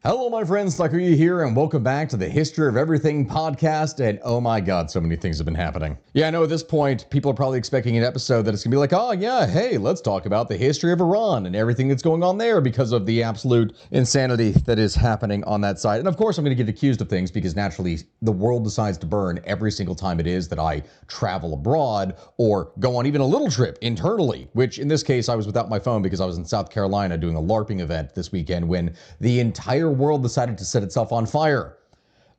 Hello, my friends, Takuya here, and welcome back to the History of Everything podcast. And oh my god, so many things have been happening. Yeah, I know at this point, people are probably expecting an episode that it's gonna be like, oh yeah, hey, let's talk about the history of Iran and everything that's going on there because of the absolute insanity that is happening on that side. And of course, I'm gonna get accused of things because naturally, the world decides to burn every single time it is that I travel abroad or go on even a little trip internally, which in this case, I was without my phone because I was in South Carolina doing a LARPing event this weekend when the entire world decided to set itself on fire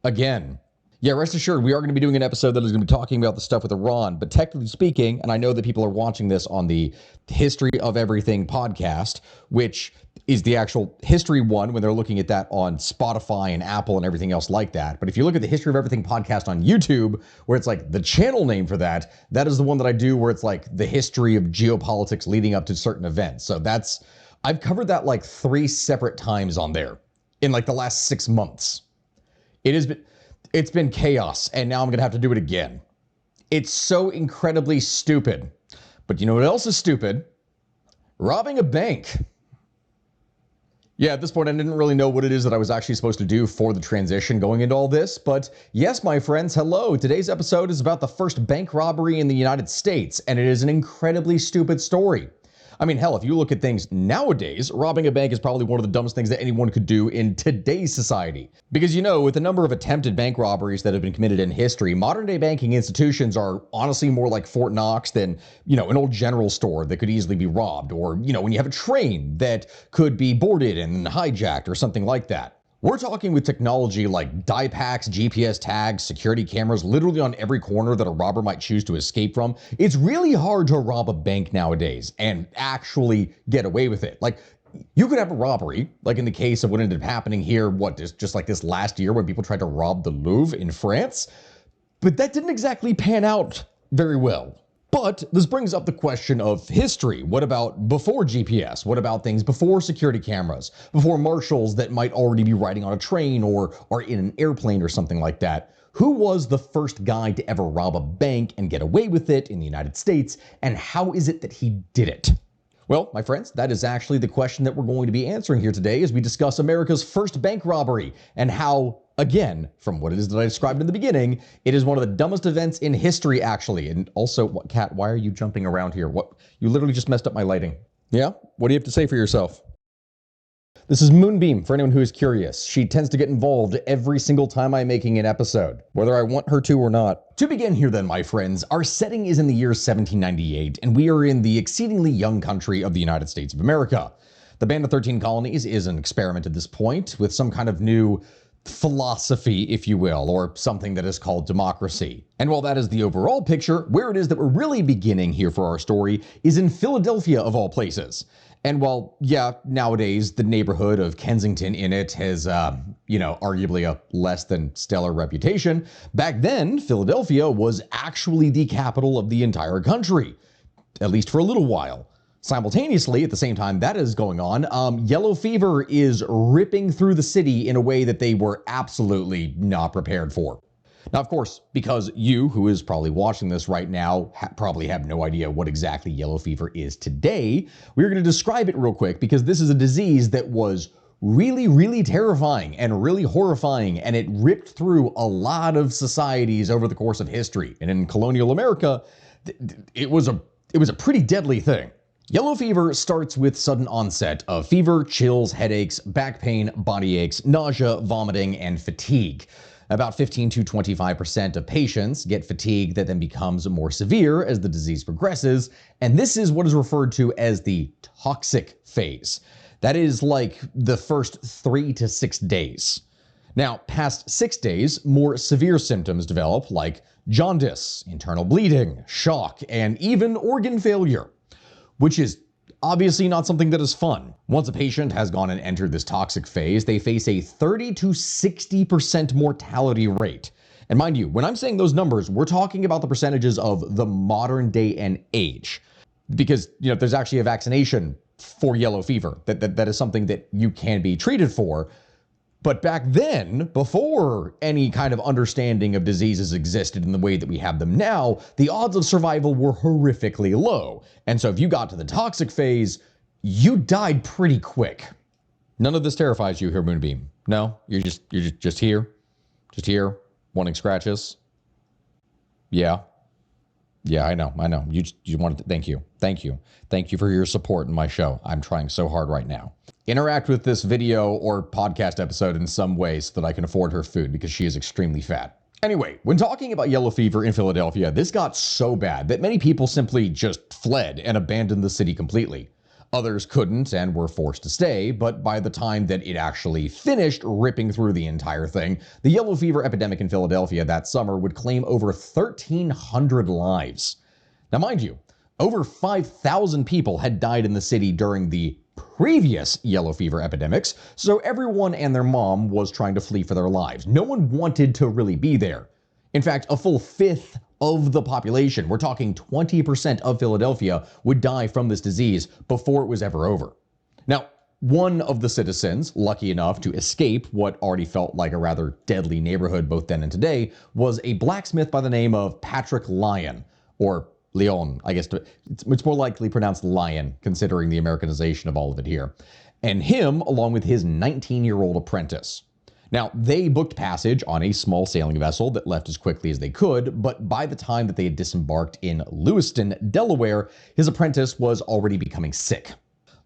again. Yeah, rest assured, we are going to be doing an episode that is going to be talking about the stuff with Iran, but technically speaking, and I know that people are watching this on the History of Everything podcast, which is the actual history one when they're looking at that on Spotify and Apple and everything else like that. But if you look at the History of Everything podcast on YouTube, where it's like the channel name for that, that is the one that I do where it's like the history of geopolitics leading up to certain events. So I've covered that like 3 separate times on there in like the last 6 months. It's been chaos, and now I'm gonna have to do it again. It's so incredibly stupid. But you know what else is stupid? Robbing a bank. Yeah, at this point, I didn't really know what it is that I was actually supposed to do for the transition going into all this. But yes, my friends, hello. Today's episode is about the first bank robbery in the United States, and it is an incredibly stupid story. I mean, hell, if you look at things nowadays, robbing a bank is probably one of the dumbest things that anyone could do in today's society. Because, you know, with the number of attempted bank robberies that have been committed in history, modern day banking institutions are honestly more like Fort Knox than, you know, an old general store that could easily be robbed. Or, you know, when you have a train that could be boarded and hijacked or something like that. We're talking with technology like die packs, GPS tags, security cameras, literally on every corner that a robber might choose to escape from. It's really hard to rob a bank nowadays and actually get away with it. Like, you could have a robbery, like in the case of what ended up happening here, just like this last year when people tried to rob the Louvre in France. But that didn't exactly pan out very well. But this brings up the question of history. What about before GPS? What about things before security cameras? Before marshals that might already be riding on a train or are in an airplane or something like that? Who was the first guy to ever rob a bank and get away with it in the United States? And how is it that he did it? Well, my friends, that is actually the question that we're going to be answering here today as we discuss America's first bank robbery and how, again, from what it is that I described in the beginning, it is one of the dumbest events in history, actually. And also, Kat, why are you jumping around here? What? You literally just messed up my lighting. Yeah? What do you have to say for yourself? This is Moonbeam, for anyone who is curious. She tends to get involved every single time I'm making an episode, whether I want her to or not. To begin here then, my friends, our setting is in the year 1798, and we are in the exceedingly young country of the United States of America. The Band of 13 Colonies is an experiment at this point with some kind of new philosophy, if you will, or something that is called democracy. And while that is the overall picture, where it is that we're really beginning here for our story is in Philadelphia, of all places. And while, yeah, nowadays the neighborhood of Kensington in it has, arguably a less than stellar reputation, back then, Philadelphia was actually the capital of the entire country, at least for a little while. Simultaneously, at the same time that is going on, yellow fever is ripping through the city in a way that they were absolutely not prepared for. Now, of course, because you, who is probably watching this right now, probably have no idea what exactly yellow fever is today, we're going to describe it real quick because this is a disease that was really, really terrifying and really horrifying, and it ripped through a lot of societies over the course of history. And in colonial America, it was a pretty deadly thing. Yellow fever starts with sudden onset of fever, chills, headaches, back pain, body aches, nausea, vomiting, and fatigue. About 15 to 25% of patients get fatigue that then becomes more severe as the disease progresses, and this is what is referred to as the toxic phase. That is like the first 3 to 6 days. Now, past 6 days, more severe symptoms develop like jaundice, internal bleeding, shock, and even organ failure, which is obviously not something that is fun. Once a patient has gone and entered this toxic phase, they face a 30 to 60% mortality rate. And mind you, when I'm saying those numbers, we're talking about the percentages of the modern day and age. Because, there's actually a vaccination for yellow fever. That is something that you can be treated for. But back then, before any kind of understanding of diseases existed in the way that we have them now, the odds of survival were horrifically low. And so if you got to the toxic phase, you died pretty quick. None of this terrifies you here, Moonbeam. No, you're just here, wanting scratches. Yeah, yeah, I know. You wanted to, thank you for your support in my show. I'm trying so hard right now. Interact with this video or podcast episode in some way so that I can afford her food because she is extremely fat. Anyway, when talking about yellow fever in Philadelphia, this got so bad that many people simply just fled and abandoned the city completely. Others couldn't and were forced to stay, but by the time that it actually finished ripping through the entire thing, the yellow fever epidemic in Philadelphia that summer would claim over 1,300 lives. Now, mind you, over 5,000 people had died in the city during the previous yellow fever epidemics, so everyone and their mom was trying to flee for their lives. No one wanted to really be there. In fact, a full fifth of the population, we're talking 20% of Philadelphia, would die from this disease before it was ever over. Now, one of the citizens, lucky enough to escape what already felt like a rather deadly neighborhood both then and today, was a blacksmith by the name of Patrick Lyon, or Leon, I guess. It's more likely pronounced Lion, considering the Americanization of all of it here. And him, along with his 19-year-old apprentice. Now, they booked passage on a small sailing vessel that left as quickly as they could, but by the time that they had disembarked in Lewiston, Delaware, his apprentice was already becoming sick.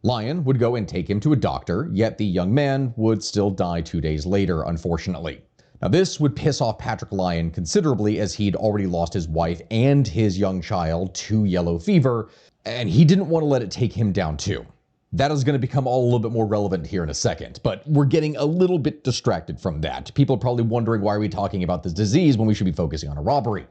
Lyon would go and take him to a doctor, yet the young man would still die 2 days later, unfortunately. Now, this would piss off Patrick Lyon considerably, as he'd already lost his wife and his young child to yellow fever, and he didn't want to let it take him down too. That is going to become all a little bit more relevant here in a second, but we're getting a little bit distracted from that. People are probably wondering, why are we talking about this disease when we should be focusing on a robbery?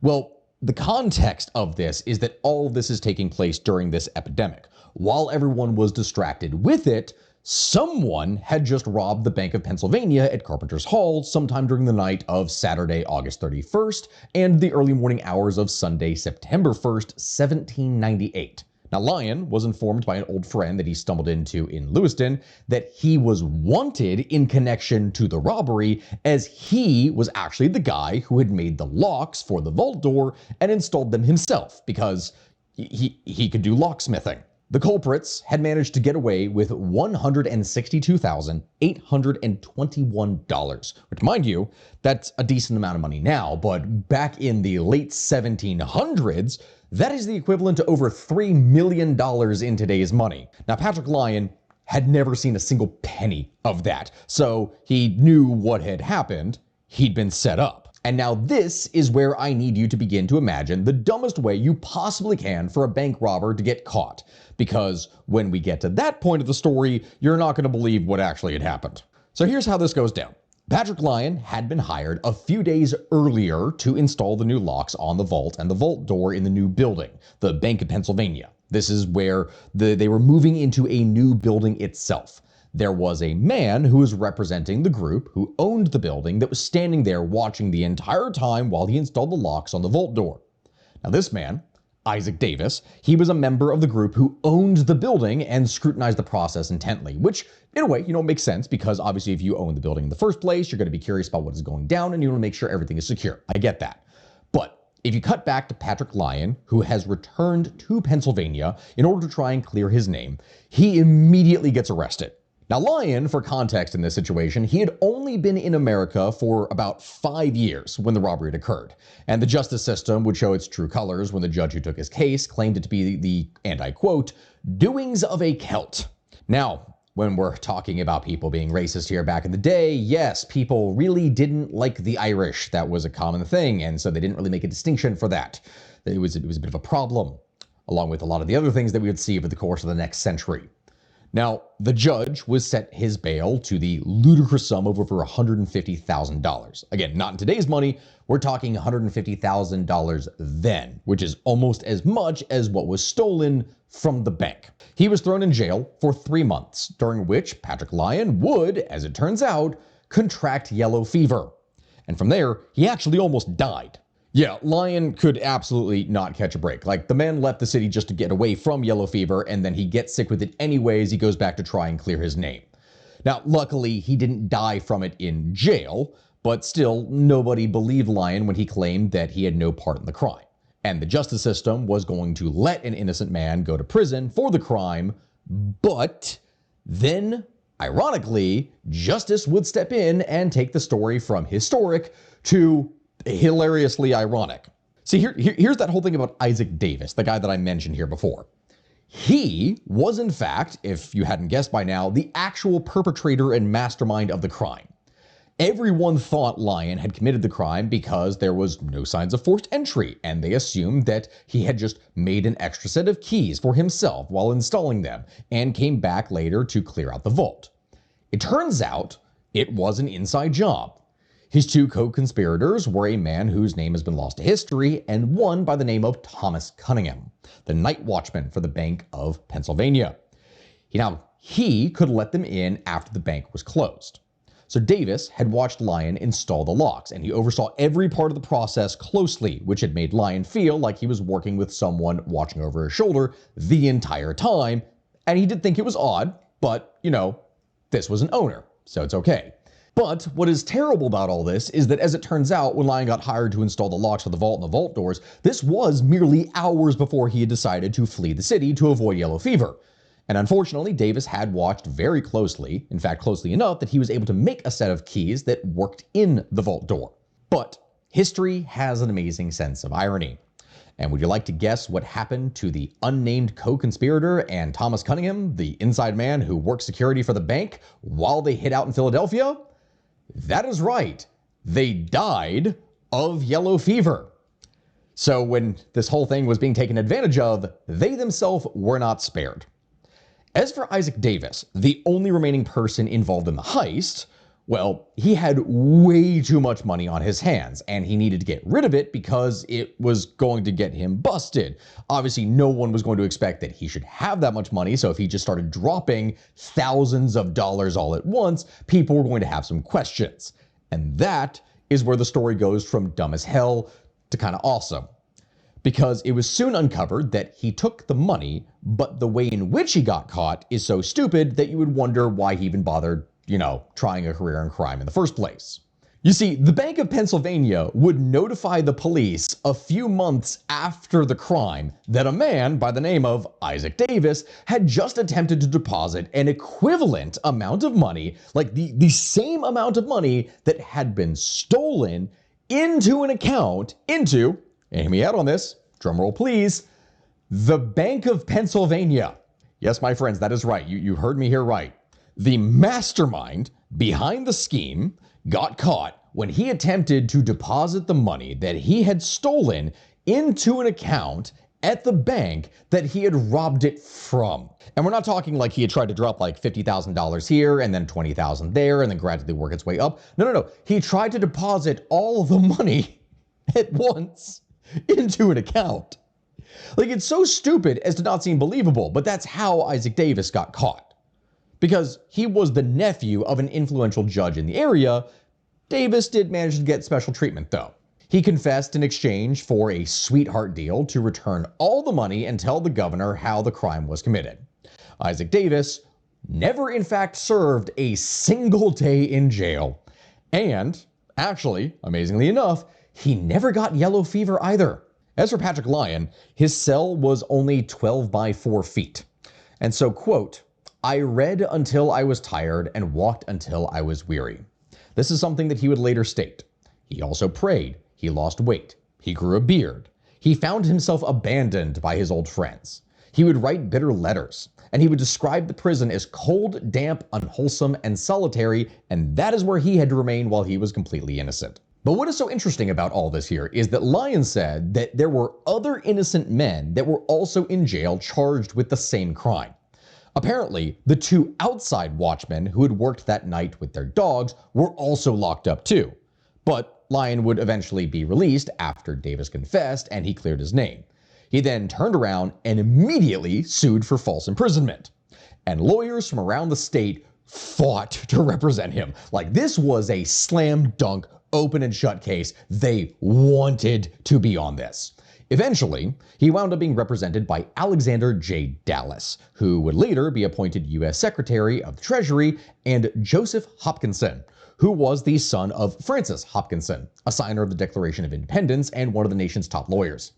Well, the context of this is that all of this is taking place during this epidemic. While everyone was distracted with it, someone had just robbed the Bank of Pennsylvania at Carpenter's Hall sometime during the night of Saturday, August 31st, and the early morning hours of Sunday, September 1st, 1798. Now, Lyon was informed by an old friend that he stumbled into in Lewiston that he was wanted in connection to the robbery, as he was actually the guy who had made the locks for the vault door and installed them himself because he could do locksmithing. The culprits had managed to get away with $162,821, which, mind you, that's a decent amount of money now, but back in the late 1700s, that is the equivalent to over $3 million in today's money. Now, Patrick Lyon had never seen a single penny of that, so he knew what had happened. He'd been set up. And now this is where I need you to begin to imagine the dumbest way you possibly can for a bank robber to get caught. Because when we get to that point of the story, you're not going to believe what actually had happened. So here's how this goes down. Patrick Lyon had been hired a few days earlier to install the new locks on the vault and the vault door in the new building, the Bank of Pennsylvania. This is where they were moving into a new building itself. There was a man who was representing the group who owned the building that was standing there watching the entire time while he installed the locks on the vault door. Now, this man, Isaac Davis, he was a member of the group who owned the building and scrutinized the process intently, which in a way, makes sense, because obviously if you own the building in the first place, you're going to be curious about what is going down and you want to make sure everything is secure. I get that. But if you cut back to Patrick Lyon, who has returned to Pennsylvania in order to try and clear his name, he immediately gets arrested. Now, Lyon, for context in this situation, he had only been in America for about 5 years when the robbery had occurred, and the justice system would show its true colors when the judge who took his case claimed it to be the, and I quote, doings of a Celt. Now, when we're talking about people being racist here back in the day, yes, people really didn't like the Irish. That was a common thing, and so they didn't really make a distinction for that. It was a bit of a problem, along with a lot of the other things that we would see over the course of the next century. Now, the judge was set his bail to the ludicrous sum of over $150,000. Again, not in today's money, we're talking $150,000 then, which is almost as much as what was stolen from the bank. He was thrown in jail for 3 months, during which Patrick Lyon would, as it turns out, contract yellow fever. And from there, he actually almost died. Yeah, Lyon could absolutely not catch a break. Like, the man left the city just to get away from yellow fever, and then he gets sick with it anyways. He goes back to try and clear his name. Now, luckily, he didn't die from it in jail, but still, nobody believed Lyon when he claimed that he had no part in the crime. And the justice system was going to let an innocent man go to prison for the crime, but then Ironically, justice would step in and take the story from historic to hilariously ironic. See, here's that whole thing about Isaac Davis, the guy that I mentioned here before. He was, in fact, if you hadn't guessed by now, the actual perpetrator and mastermind of the crime. Everyone thought Lyon had committed the crime because there was no signs of forced entry, and they assumed that he had just made an extra set of keys for himself while installing them, and came back later to clear out the vault. It turns out it was an inside job. His two co-conspirators were a man whose name has been lost to history, and one by the name of Thomas Cunningham, the night watchman for the Bank of Pennsylvania. He could let them in after the bank was closed. So Davis had watched Lyon install the locks, and he oversaw every part of the process closely, which had made Lyon feel like he was working with someone watching over his shoulder the entire time, and he did think it was odd, but, this was an owner, so it's okay. But what is terrible about all this is that, as it turns out, when Lyon got hired to install the locks for the vault and the vault doors, this was merely hours before he had decided to flee the city to avoid yellow fever. And unfortunately, Davis had watched very closely, in fact closely enough that he was able to make a set of keys that worked in the vault door. But history has an amazing sense of irony. And would you like to guess what happened to the unnamed co-conspirator and Thomas Cunningham, the inside man who worked security for the bank, while they hid out in Philadelphia? That is right. They died of yellow fever. So when this whole thing was being taken advantage of, they themselves were not spared. As for Isaac Davis, the only remaining person involved in the heist, well, he had way too much money on his hands, and he needed to get rid of it because it was going to get him busted. Obviously, no one was going to expect that he should have that much money, so if he just started dropping thousands of dollars all at once, people were going to have some questions. And that is where the story goes from dumb as hell to kind of awesome. Because it was soon uncovered that he took the money, but the way in which he got caught is so stupid that you would wonder why he even bothered, trying a career in crime in the first place. You see, the Bank of Pennsylvania would notify the police a few months after the crime that a man by the name of Isaac Davis had just attempted to deposit an equivalent amount of money, like the same amount of money that had been stolen, into an account, and hear me out on this, drumroll please, the Bank of Pennsylvania. Yes, my friends, that is right. You heard me here right. The mastermind behind the scheme got caught when he attempted to deposit the money that he had stolen into an account at the bank that he had robbed it from. And we're not talking like he had tried to drop like $50,000 here and then $20,000 there and then gradually work its way up. No. He tried to deposit all of the money at once into an account. Like, it's so stupid as to not seem believable, but that's how Isaac Davis got caught. Because he was the nephew of an influential judge in the area, Davis did manage to get special treatment though. He confessed in exchange for a sweetheart deal to return all the money and tell the governor how the crime was committed. Isaac Davis never in fact served a single day in jail. And, actually, amazingly enough, he never got yellow fever either. As for Patrick Lyon, his cell was only 12 by 4 feet. And so, quote, "I read until I was tired and walked until I was weary." This is something that he would later state. He also prayed. He lost weight. He grew a beard. He found himself abandoned by his old friends. He would write bitter letters, and he would describe the prison as cold, damp, unwholesome, and solitary, and that is where he had to remain while he was completely innocent. But what is so interesting about all this here is that Lyon said that there were other innocent men that were also in jail charged with the same crime. Apparently, the two outside watchmen who had worked that night with their dogs were also locked up too. But Lyon would eventually be released after Davis confessed and he cleared his name. He then turned around and immediately sued for false imprisonment. And lawyers from around the state fought to represent him. Like, this was a slam dunk, open and shut case. They wanted to be on this. Eventually, he wound up being represented by Alexander J. Dallas, who would later be appointed U.S. Secretary of the Treasury, and Joseph Hopkinson, who was the son of Francis Hopkinson, a signer of the Declaration of Independence and one of the nation's top lawyers.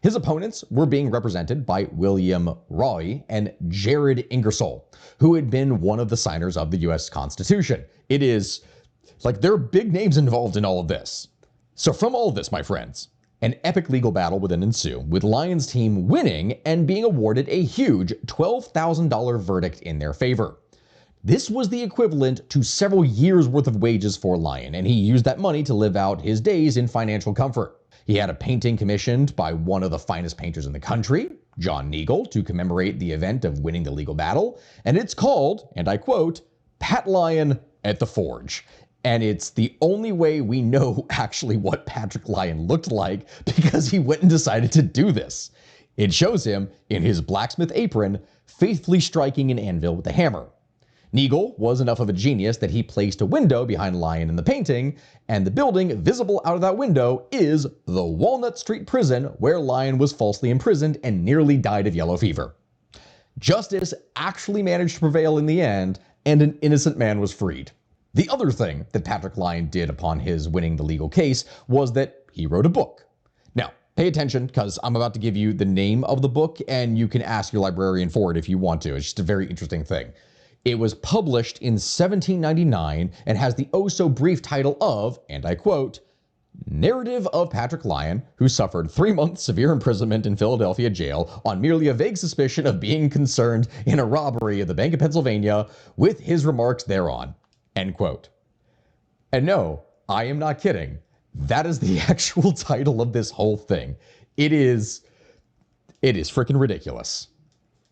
His opponents were being represented by William Roy and Jared Ingersoll, who had been one of the signers of the US Constitution. It is like there are big names involved in all of this. So from all of this, my friends, an epic legal battle would then ensue, with Lyon's team winning and being awarded a huge $12,000 verdict in their favor. This was the equivalent to several years' worth of wages for Lyon, and he used that money to live out his days in financial comfort. He had a painting commissioned by one of the finest painters in the country, John Neagle, to commemorate the event of winning the legal battle, and it's called, and I quote, Pat Lyon at the Forge. And it's the only way we know actually what Patrick Lyon looked like because he went and decided to do this. It shows him in his blacksmith apron, faithfully striking an anvil with a hammer. Neagle was enough of a genius that he placed a window behind Lyon in the painting, and the building visible out of that window is the Walnut Street prison where Lyon was falsely imprisoned and nearly died of yellow fever. Justice actually managed to prevail in the end, and an innocent man was freed. The other thing that Patrick Lyon did upon his winning the legal case was that he wrote a book. Now, pay attention because I'm about to give you the name of the book and you can ask your librarian for it if you want to. It's just a very interesting thing. It was published in 1799 and has the oh-so-brief title of, and I quote, Narrative of Patrick Lyon, who suffered 3 months severe imprisonment in Philadelphia jail on merely a vague suspicion of being concerned in a robbery of the Bank of Pennsylvania, with his remarks thereon. End quote. And no, I am not kidding. That is the actual title of this whole thing. It is freaking ridiculous.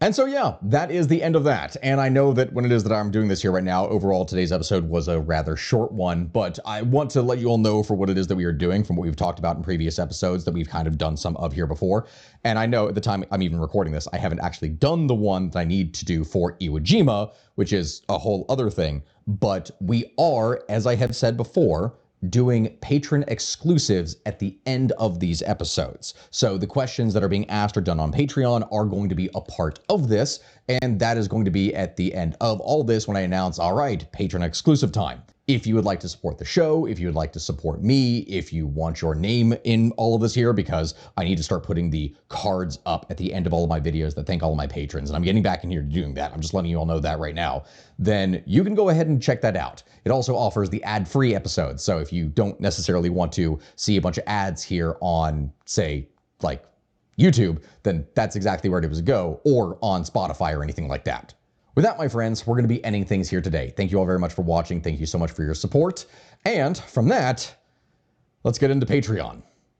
And so yeah, that is the end of that. And I know that when it is that I'm doing this here right now, overall today's episode was a rather short one, but I want to let you all know for what it is that we are doing from what we've talked about in previous episodes that we've kind of done some of here before. And I know at the time I'm even recording this, I haven't actually done the one that I need to do for Iwo Jima, which is a whole other thing. But we are, as I have said before, doing patron exclusives at the end of these episodes. So the questions that are being asked or done on Patreon are going to be a part of this, and that is going to be at the end of all this when I announce, all right, patron exclusive time. If you would like to support the show, if you would like to support me, if you want your name in all of this here, because I need to start putting the cards up at the end of all of my videos that thank all of my patrons, and I'm getting back in here to doing that. I'm just letting you all know that right now. Then you can go ahead and check that out. It also offers the ad-free episodes. So if you don't necessarily want to see a bunch of ads here on, say, like YouTube, then that's exactly where it was go, or on Spotify or anything like that. With that, my friends, we're going to be ending things here today. Thank you all very much for watching. Thank you so much for your support. And from that, let's get into Patreon.